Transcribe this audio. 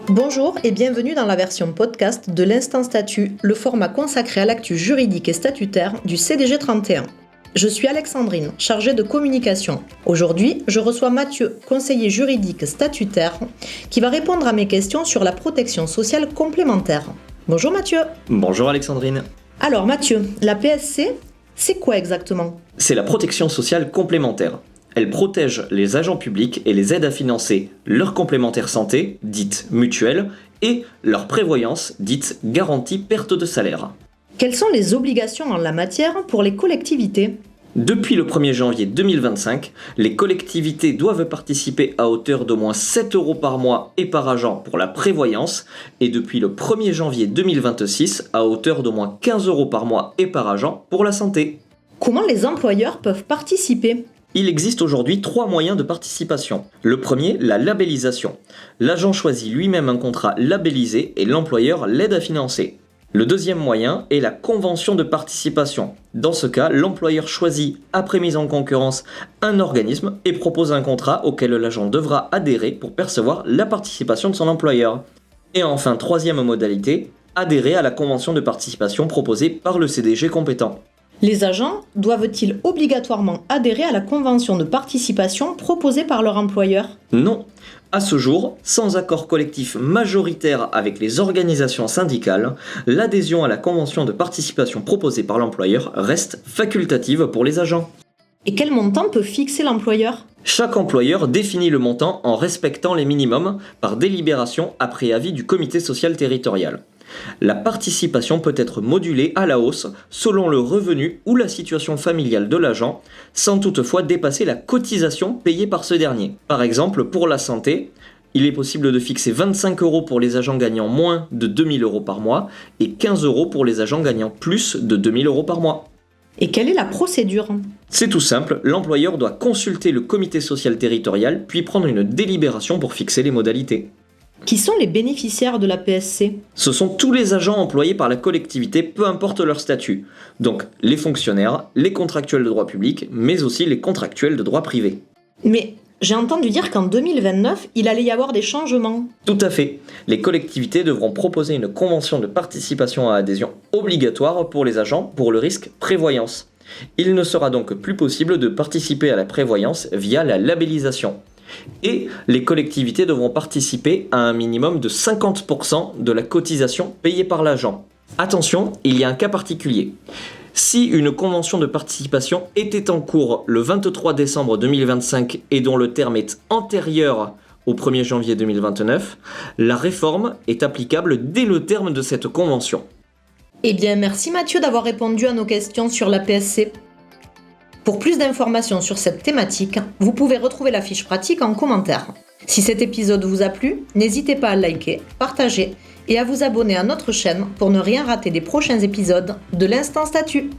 Bonjour et bienvenue dans la version podcast de l'Instant Statut, le format consacré à l'actu juridique et statutaire du CDG 31. Je suis Alexandrine, chargée de communication. Aujourd'hui, je reçois Mathieu, conseiller juridique statutaire, qui va répondre à mes questions sur la protection sociale complémentaire. Bonjour Mathieu. Bonjour Alexandrine. Alors Mathieu, la PSC, c'est quoi exactement ? C'est la protection sociale complémentaire. Elle protège les agents publics et les aide à financer leur complémentaire santé, dite mutuelle, et leur prévoyance, dite garantie perte de salaire. Quelles sont les obligations en la matière pour les collectivités ? Depuis le 1er janvier 2025, les collectivités doivent participer à hauteur d'au moins 7 € par mois et par agent pour la prévoyance, et depuis le 1er janvier 2026, à hauteur d'au moins 15 € par mois et par agent pour la santé. Comment les employeurs peuvent participer ? Il existe aujourd'hui 3 moyens de participation. Le premier, la labellisation. L'agent choisit lui-même un contrat labellisé et l'employeur l'aide à financer. Le deuxième moyen est la convention de participation. Dans ce cas, l'employeur choisit, après mise en concurrence, un organisme et propose un contrat auquel l'agent devra adhérer pour percevoir la participation de son employeur. Et enfin, troisième modalité, adhérer à la convention de participation proposée par le CDG compétent. Les agents doivent-ils obligatoirement adhérer à la convention de participation proposée par leur employeur ? Non. À ce jour, sans accord collectif majoritaire avec les organisations syndicales, l'adhésion à la convention de participation proposée par l'employeur reste facultative pour les agents. Et quel montant peut fixer l'employeur ? Chaque employeur définit le montant en respectant les minimums par délibération après avis du comité social territorial. La participation peut être modulée à la hausse selon le revenu ou la situation familiale de l'agent, sans toutefois dépasser la cotisation payée par ce dernier. Par exemple, pour la santé, il est possible de fixer 25 € pour les agents gagnant moins de 2 000 € par mois et 15 € pour les agents gagnant plus de 2 000 € par mois. Et quelle est la procédure ? C'est tout simple, l'employeur doit consulter le comité social territorial puis prendre une délibération pour fixer les modalités. Qui sont les bénéficiaires de la PSC ? Ce sont tous les agents employés par la collectivité, peu importe leur statut. Donc les fonctionnaires, les contractuels de droit public, mais aussi les contractuels de droit privé. Mais j'ai entendu dire qu'en 2029, il allait y avoir des changements. Tout à fait. Les collectivités devront proposer une convention de participation à adhésion obligatoire pour les agents pour le risque prévoyance. Il ne sera donc plus possible de participer à la prévoyance via la labellisation. Et les collectivités devront participer à un minimum de 50% de la cotisation payée par l'agent. Attention, il y a un cas particulier. Si une convention de participation était en cours le 23 décembre 2025 et dont le terme est antérieur au 1er janvier 2029, la réforme est applicable dès le terme de cette convention. Eh bien, merci Mathieu d'avoir répondu à nos questions sur la PSC. Pour plus d'informations sur cette thématique, vous pouvez retrouver la fiche pratique en commentaire. Si cet épisode vous a plu, n'hésitez pas à liker, partager et à vous abonner à notre chaîne pour ne rien rater des prochains épisodes de l'Instant Statut.